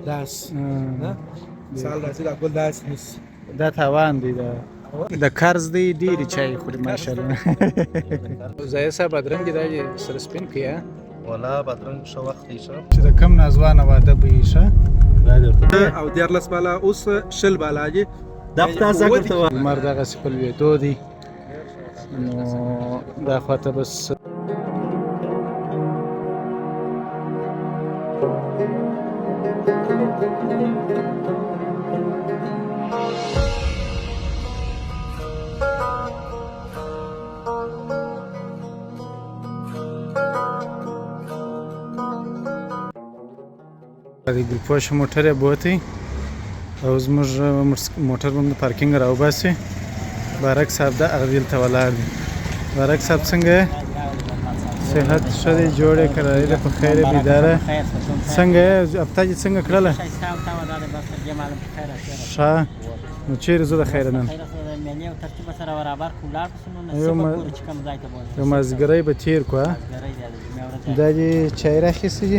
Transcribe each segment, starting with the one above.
داس نه سال راځي دا ګل داس نیس دا تاوان دی د قرض دی ډېرې چای خوري ماشاءالله. زاهد صاحب بادرنګ دا سره سپین کړي ولا بادرنګ ښه وخت دی چې د کم نازوانه واده به یې ښه او 14 بالا اوس شل بالا دي دا تازه ګټه لمر دغسې په لوېدو دی نو دا خواته بس د ګلپوش موټر یې بوتی او زموږ موټر به هم د پارکینګ راوباسي. بارک صاحب دا هغه دلته ولاړ دی. بارک صاحب څنګه یې؟ صحت ښه دی، جوړ یې کراري ده، په خیر یې بیداره. څنګه یې هفته دې څنګه کړله؟ ښه نو چیرې ځو د خیره نن؟ یو مازدیګری به تېر کړو. دا دې چای راخیستی دي؟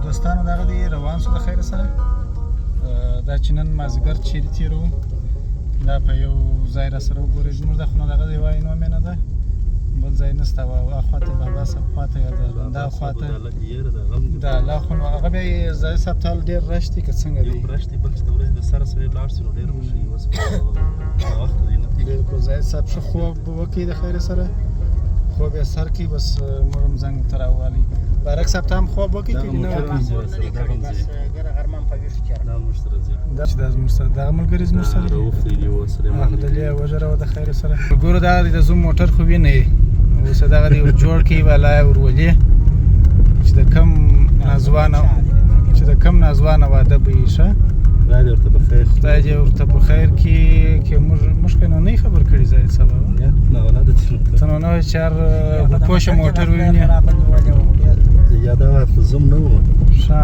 دوستانو دغه دی روان سو د خیره سره. دا چې نن مازدیګر چیرې تېرو دا په یو ځای را سره وګورئ. زموږ د خونه دغه دی وایي نوم یې نه ده، بل ځای نشته. اخواته بابا صاحب خواته یا د دا خواته دا لا خو نو هغه بیا زاهد صاحب ته ډېر رش دی که څنګه دی؟ رش دی، بلکې د ورځې د سره سره لاړ شي نو ډېر به ښه وي. اوس وخت دی نه. بلکل زاهد صاحب ښه خوب وکړي د خیره سره، خوب یې سر کړي. بس موږ هم زنګ ورته راووالئ. بارک صاحب ته هم خوب وکړي که نه دا چې دا زموږ سره دغه ملګري زموږ سره دلې وژروه د خیره سره. ګوره دغه دی د زوم موټر خو وینئ اوس دغه دی جوړ کړي بالا یې ورولي چې د کم نازوانه واده به یې ښه. خدای دې ورته په خیر کړي. که موږ که نو نه خبر کړي زاهد صاحب ته نو نه چې هر ګلپوشه موټر ووینې یا دا وخت زوم نه وم ښه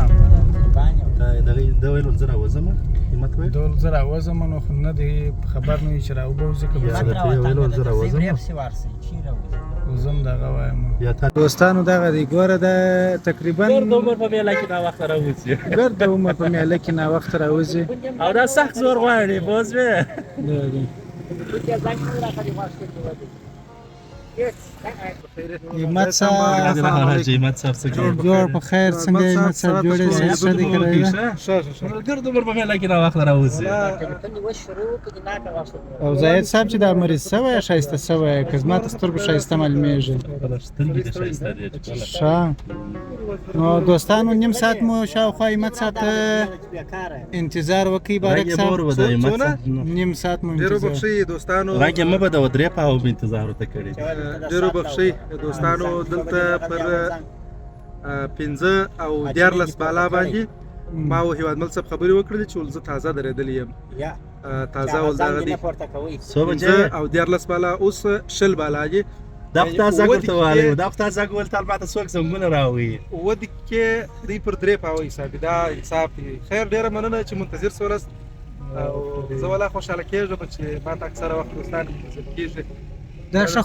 دا ویل زه راوځم قیمت ویل ډول زه راوځم نو خو نه دی خبر نه وي چې راوبوځي که ویل زه راوځم وزم دغه وایم. دوستانو دغه دی ګوره دا تقریبا ګرد عمر په میله کې ناوخته راوځي. ګرد عمر په میله کې ناوخته راوځي او دا سخت زور غواړي بوز به همت صاحب جوړ په خیر څنګه همت صاحب جوړې ښه دی که ګرد عمر په میله کې ناوخته راوځي. او زاهد صاحب چې دا مریض سوی ښایسته سوی که زما ته سترګو ښایسته معلومېږي ښه. نو دوستانو نیم ساعت مو شاوخوا همت صاحب ته انتظار وکړئ. بارک صاحب نیم ساعت مو ډېرو بخښئ دوستانو، رنګ یې مه بدوه، 3 پاو مې انتظار ورته کړی. ډېرو بخښئ دوستانو، دلته پر 15 او 14 بالا باندې ما او هیوادمل صاحب خبرې وکړلې چې ول زه تازه درېدلی یم. تازه ول دغه دی 15 او 14 بالا اوس شل بالا دي. دا خو تازه ورته وایي، دا خو تازه ول تل ماته څوک زنګونه راوړي. ودې کې دوی پر 3 پاو حساب دا انصاف دی. خیر ډېره مننه چې منتظر سولاست او زه ولا خوشحاله کېږم چې ما ته اکثره وخت دوستان منتظر کېږي. دا ښه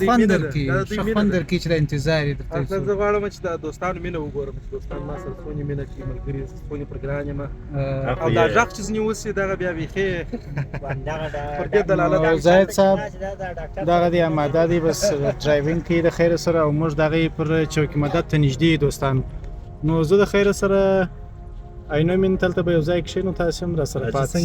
خوند درکوي چې د انتظار یې درته زه غواړم چې د دوستانو مینه وګورم، چې دوستان ما سره څونه مینه کوي، ملګري څونه پر ګران یم. او دا غږ چې ځینې اوسي دغه بیا بیخي پر دې دلالت. زاهد صاحب دغه دی اماده دی بس ډرایوینګ کوي د خیره سره او موږ دغه پر چوکي مدد ته نږدې دوستان. نو زه د خیره سره عینو مین تلته به یو ځای کښېنو، تاسې هم را سره پاتې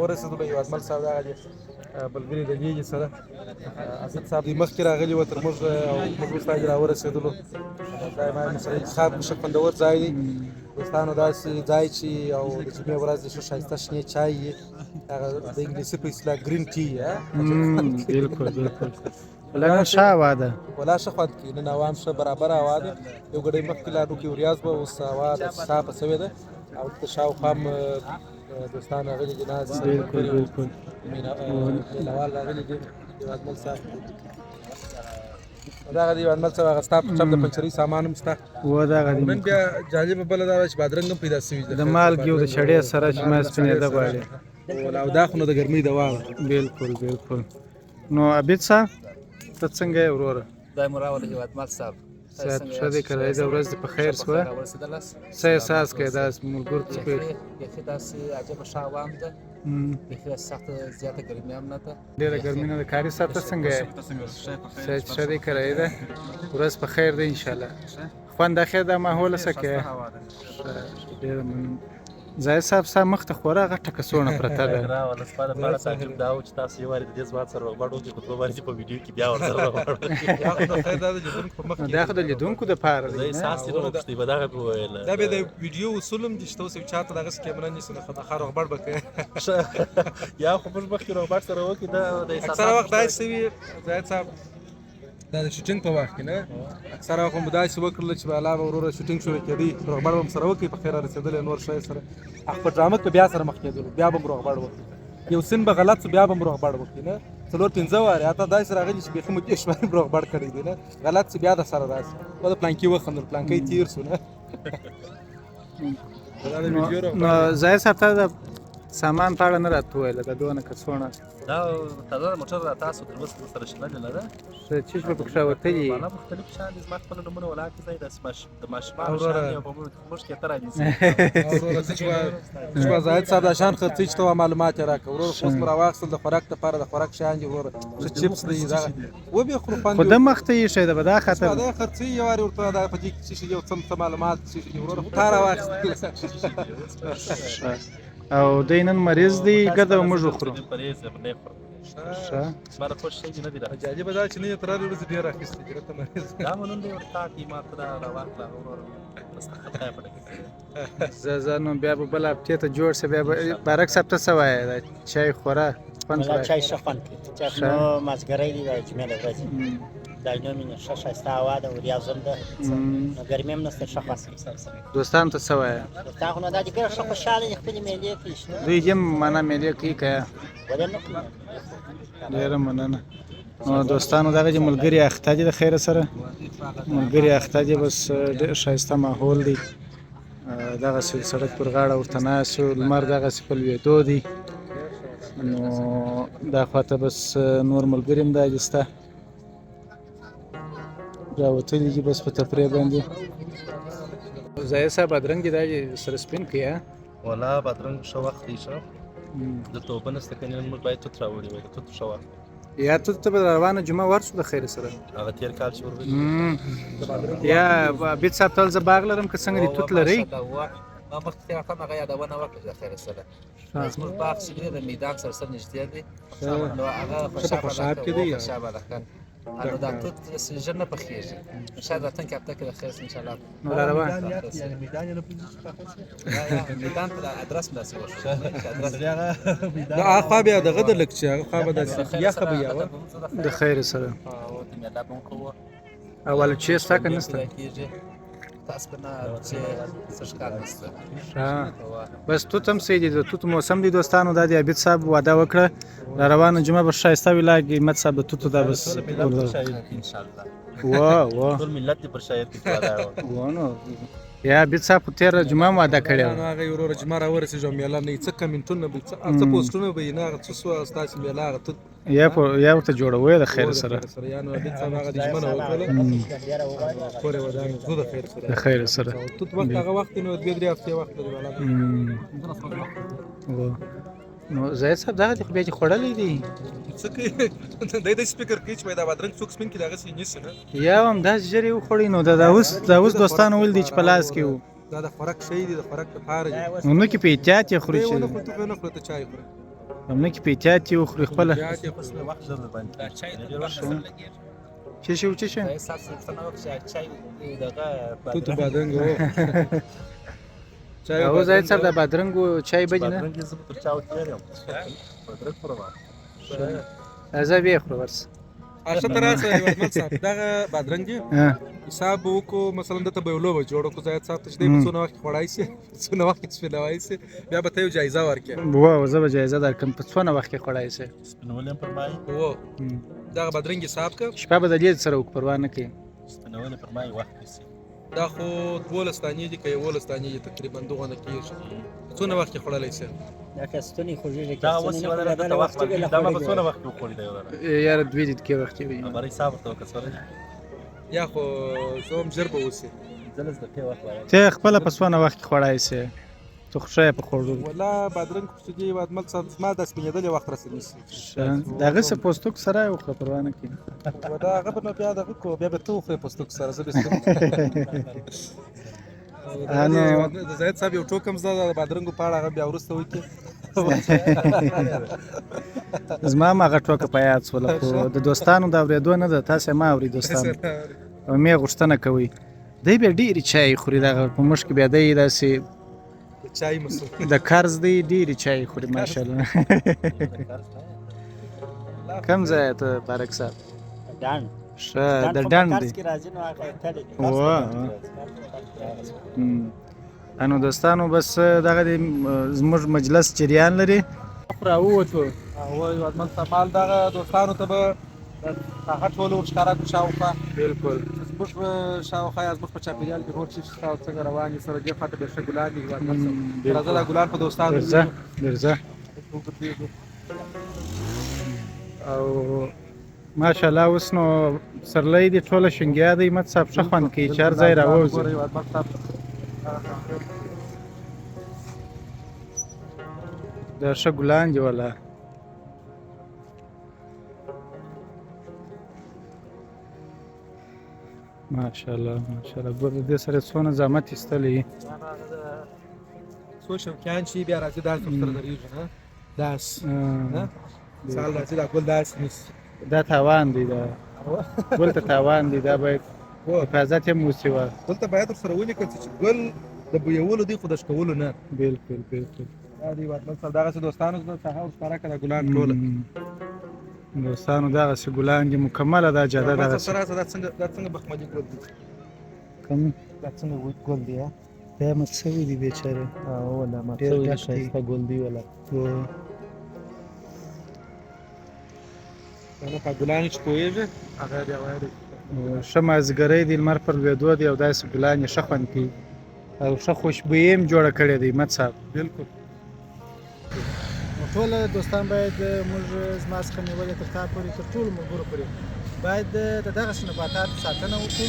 راورسېدلو یو اجمل صاحب دغه دی ملګري د لیجې سره اسد صاحب دی مخکې راغلي وو تر موږ او موږ وروسته راورسېدلو دا یې سره انتخاب ښه خوندور ځای دی دوستانو داسې ځای چې او د جمعې ورځ د ښه ښایسته شنې چای یي هغه د انګلیسي په اصطلاح ګرین ټي بالکل بالکل لکه ښه هوا ده ولا ښه خوند کوي نن هوا هم ښه برابر هوا ده یو ګړی مخکې لا ډوکې وریاځ به اوس هوا صافه شوې ده او دلته شاوخوا هم دوستان راغلي دي ناز بالکل بالکل مینوال راغلي دي یو اجمل صاحب دغه دی اجمل صاحب هغه ستا په چپ د پنچرۍ سامان هم شته و دغه نن بیا جالبه بله دا ده چې بادرنګ هم پیدا شوي د مالګې او د شړې سره چې ما سپینېده غواړي او دا خو نو د ګرمۍ دوا ده بالکل بالکل نو عبید صاحب ته څنګه یې وروره خدای مو راوله هېواد مل صاحب صحت ښه دی که راځه ورځ دې په خیر شوه څه احساس کوې داسې ملګرو څه بیخي داسې عجبه ښه هوا هم ده بیخي سخته زیاته ګرمي هم نه ده ډېره ګرمي نه ده کاري صاحب ته څنګه یې صحت ښه دی که راځه ورځ په خیر دی انشاءالله خوند اخر دا ماحول څه کوې ډېره مننه زاهد صاحب ستا مخ ته خورا غټه کڅوړه پرته ده راوله ستا دپاره تعجب دا و چې تاسو یو وارې د دې ځوان سره روغبړ وکړئ خو دوه وارې چې په ویډیو کې بیا ورسره روغبړ وکړئ دا خو د لیدونکو دپاره دا احساس یې نه وپوښتئ به دغه مې وویل دا بیا د ویډیو اصول هم دي چې ته اوس یو چاته دغسې کیمره نیسو نو خامخا روغبړ به کوې یا خو موږ مخکې روغبړ سره وکړي دا د اکثره وخت داسې وي زاهد صاحب دا د شوټینګ په وخت کې نه اکثره وخت مو داسې وکړله چې بالا به وروره شوټینګ شروع کېدی روغبړ به هم سره وکړي په خیر رسېدلی نور شی سره په ډرامه کې بیا سره مخ کېدلو بیا به م روغبړ وکړي یو سین به غلط شو بیا به م روغبړ وکړي نه 4-5 وارې حتی داسې راغلي چې بیخي مو دېرش وارې م روغبړ کړی دی نه غلط شي بیا د سره راسي و د پلانکي وخندل پلانکی تیر شو نه نو زاهد صاحب ته د سامان په اړه نه راته وویله د دونه کڅوړه دا تازه د موټر را تاسو تر اوسه سره شللې نه ده څه چیز به پکښې راوتلي بالا مختلف شیان دي زما خپله نومونه ولاکې ځای د ماشومانو شیان دي او په موږ کې ته رانیسي چې به زاهد صاحب دا شان خرڅوي چې ته به معلومات یې راکړه ورور خو اوس مو راواخیستل د خوراک دپاره د خوراک شیان دي وروره څه چپس دی دغه وبې خورو خوند خو ده مخ ته یې ایښی ده به دا خطر دا خرڅوي یو وارې ورته دا په دې کې څه شي یو څه معلومات څه شي وروره خو تا راواخیستل او دی نن مریض دی ګرده به موږ وخورو پرهیز یې نه خورم زما د خوښ شی نه دي راغلی جالبه دا چې نه یې تر هرې ورځې ډېر اخیستی چې راته مریض دا مو نن دی ورته کې ما ته راواخله وروره بس خطا یې پټه زه نو بیا به بله هفتې ته جوړ سه بیا به بارک صاحب ته څه وایې دا چای خوره خوند ملا چای ښه خوند کوي چې نو مازدیګری دی د جمعې له ورځې دا نو مینه ښه ښایسته هوا ده وریځ هم ده نو ګرمي هم نشته ښه خوند کوي دوستانو ته څه وایې دوستان خو نو دا ډېر ښه خوشحاله دي خپلې میلې کوي دوی هم معنا میلې کوي که ولې نه کوي ډېره مننه نو دوستانو دغه چې ملګري اخته دي د خیره سره ملګري اخته دي بس ډېر ښایسته ماحول دی دغسې سړک پر غاړه ورته ناست یو لمر دغسې په لوېدو دی نو دا خواته بس نور ملګري هم دا دي سته راوتلي دي بس په تفریح باندې زاهد صاحب بادرنګ دې دا سره سپین کړي ولا بادرنګ ښه وخت دی ښه د توبه نسته که نن موږ باید توت راوړي وای د توت ښه وخت یا توت ته به روانه جمعه ورسو د خیر سره هغه تېر کال چې ورغلي یا عبید صاحب تل زه باغ لرم که څنګه دې توت لرئ ما مخکې تېره کړم هغه یادونه وکړه د خیر سره زموږ باغ چې دی د میدان سره سره نږدې دی نو هغه خوشحاله ده نو دا توت ژر نه پخېږي شاید راتلونکې هفته کې د خیر انشاءالله نو را روان میدان ته د ادرس هم داسې وشو دا هغه بیا دغه د لږ چې هغه خوا به داسې یخه به یاوه د خیر سره اول چې ستا که نسته تاسو په نه چې څه ښکار نشته بس توت هم صحیح دی د توت موسم دی دوستانو دا د عابد صاحب وعده وکړه را روانه جمعه به ښایسته وي لا قیمت صاحب د توتو دا بس ټول ملت پر شاید ان شاء الله واه ټول ملت دې پر شاید کې وعده وانه یا عابد صاحب خو تېره جمعه هم وعده کړې وه هغه یو وروره چې ما راورسېږم میله نه څه کمنټونه به څه پوسټونه به نه هغه څه سوه ستاسې میله هغه ته یا ورته جوړوی د خیر سره یا نو عبید صاحب هغه د ژمنه وکړله پورې ودانې زه د خیر سره د خیر سره توت وخت هغه وخت نو 2-3 هفتې وخت لري والا نو زاهد صاحب دغه خو بیا چې خوړلی دی څه کوي دی داسې فکر کوي چې دا بادرنګ څوک سپین کړي دغسې نیسي نه یا همداسې ژر یې وخوړی نو دا اوس دوستانو ویل دی چې په لاس کې و دا د خوراک شی دی د خوراک لپاره دی نو نه کې په احتیاط یې خوري دی چې ونه خوري ته نه خوري ته چای خوري هم نه کې په احتیاط یې وخوري خپله احتیاط یې خوري. وخت ژر باندې چای د وخت سره لګي څه شی و څه شی دا احساس څنګه وخت چای دغه توت بادرنګ و چای او زاهد صاحب د بادرنګو چای بجې نه بادرنګ زه پر چاو تیار یم بادرنګ خورم زه بیا خورم ورس اشه تر اوسه یو احمد صاحب دغه بادرنګ دی حساب وکړو مثلا دته به یو لوبه جوړ کړو زاهد صاحب ته چې دی په څونه وخت کې خوړای شي څونه وخت کې سپینوای شي بیا به ته یو جایزه ورکړې واه زه به جایزه درکړم په څونه وخت کې خوړای شي سپینول یم پر مای و دغه بادرنګ حساب که شپه به د دې سره وک پروا نه کوي سپینول پر مای وخت نیسي دا خو 12 ثانیې دي که 11 ثانیې دي تقریبا دغه کېږي څونه وخت کې خوړلی شي دا کستونی خوږیږي دا اوس یو دغه وخت باندې دا ما په څونه وخت کې وخوړی دی یار دوی دې کې وخت وي برای صبر ته وکړه یا خو زه هم ژر به اوسې زلز د کې وخت وایي ته خپل په څونه وخت کې خوړای شي ته خوشاله په خوړو ولا بادرنګ خو چې دی احمد صاحب ما د سپینېدلې وخت رسېدلی شي دغه څه پوسټوک سره یو خو پروا نه کوي و دا هغه به نو بیا دغه کو بیا به ته وخورې پوستوک سره زه به ستم د زاهد صاحب یو ټوک هم زده د بادرنګو په اړه هغه بیا وروسته وکړي زما هم هغه ټوکه په یاد شوله خو د دوستانو د اورېدو نه ده تاسې ما اوري دوستانو او مې غوښتنه کوئ دی بیا ډېرې چای خوري دغه په موږ کې بیا دی داسې چای مسو د قرض دی ډېرې چای خوري ماشاءالله کوم ځای ته بارک صاحب ډان ښه د ډنډ دی کې راځي نو هغه تللی انو دوستانو بس دغه زموږ مجلس جریان لري راووتو او یو احمد صاحب مال دغه دوستانو ته به هغه ټول ورښکاره کړو شاوخوا بالکل زموږ په شاوخوا یا زموږ په چاپېریال کې نور چیز شته او څنګه روان دي سره دې خواته بیا ښه ګلان دي یو احمد صاحب راځه دا ګلان په دوستانو درځه او ماشاءالله اوس نو سرلی دي ټوله شنګیا دی احمد صاحب ښه خوند کوي چې هر ځای راووځي یو احمد صاحب دا ښه ګلان دي والله ماشاءالله ماشاءالله ګور د دې سره څونه زحمت ایستلی څو شوقیان چې بیا راځي داس سره درېږي نه داس نه سال راځي دا ګل داس نیسي دا تاوان دی دا ګل ته تاوان دی دا باید حفاظت یې موسي وه دلته باید ورسره ولیکل چې ګل د بویولو دی خو د شکولو نه بالکل بالکل دا دی احمد صاحب دغسې دوستانو زه څخه ورښکاره کړه ګلان ټوله دوستانو دغسې ګلان دي مکمله دا جاده احمد صاحب دغسې سره دا څنګه بخملي ګل دی کوم دا څنګه ګل دی دا مات شوي دي بیچاره ولا ما ډېر ډک دی. ښایسته ګل دی ولا نه په ګلانو چې پوهېږي هغه بیا وایي ښه مازدیګری دی لمر پر لوېدو دی او داسې ګلان یې ښه خوند کوي او ښه خوشبویي هم جوړه کړې دی احمد صاحب بالکل ټول دوستان باید موږ زما څخه نیولې تر تا پورې تر ټولو ملګرو پورې باید د دغسې نباتاتو ساتنه وکړو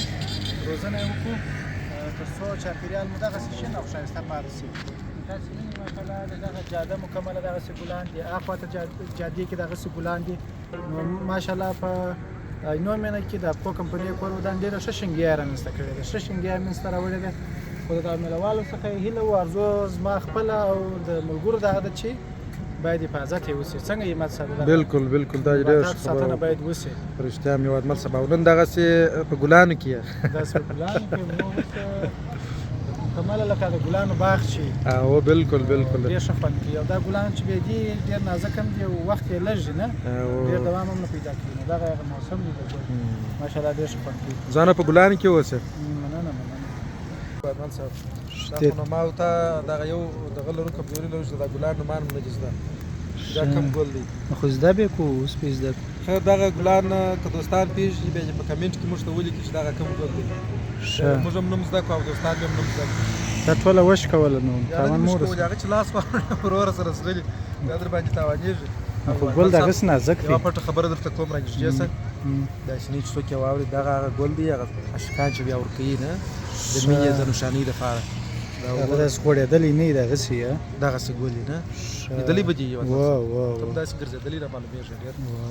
روزنه یې وکړو تر څو چاپېریال مو دغسې شین او ښایسته پاتې شي تاسې وینئ ماشاءالله د دغه جاده مکمله دغسې ګلان دي هاخوا ته جادې کې دغسې ګلان دي نو ماشاءالله په اینو مینه کې د افکو کمپنۍ کور ودان ډېره ښه شنګیا یې رامنځته کړې ده ښه شنګیا یې منځته راوړې ده خو د دغه مینهوالو څخه یې هیله و ارزو زما خپله او د ملګرو دغه ده چې باید حفاظت یې وشي څنګه احمد صاحب بالکل بالکل دا ډېر ښه ساتنه باید وشي په رښتیا مې احمد صاحب او نن دغسې په ګلانو کې داسې په ګلانو کې مو مکمله لکه د ګلانو باغ شي او بالکل بالکل ډېر ښه خوند کوي او دا ګلان چې بیا دي ډېر نازک هم دي او وخت یې لږ دی نه ډېر دوام هم نه پیدا کوي نو دغه موسم دی د ګل ماشاءالله ډېر ښه خوند کوي ځانه په ګلانو کې اوسه مننه افغان صاحب دا شته. خو نو ما او ته دغه یو دغه لرو کمزوري لرو چې د ګلان نومان هم نه دي زده دا کم ګل دی خو زده به کو اوس به زده خیر دغه ګلان که دوستان پیژني بیا چې په کمنټ کې موږ ته ولیکي چې دغه کم ګل دی ښه موږ هم نوم زده کړو او دوستان هم نوم زده کړو دا ټوله وش کوله نو یا تاوان نه مور موږ هغه چې لاس ورور سره سغلي دا در باندې تاوانېږي خو ګل دغه نازک دی یوه پټه خبره درته کوم رانږدې شه دا چې نه چې څوک یې واوري دغه هغه ګل دی هغه عاشقان چې بیا ورکوي نه د مینې د نښانۍ دپاره هغه داسې غوړېدلی نه وي دغسې دغسې ګل دی نه لیدلی به دي یو وا وا ته هم داسې ګرځېدلی را معلومېږي ډېر وا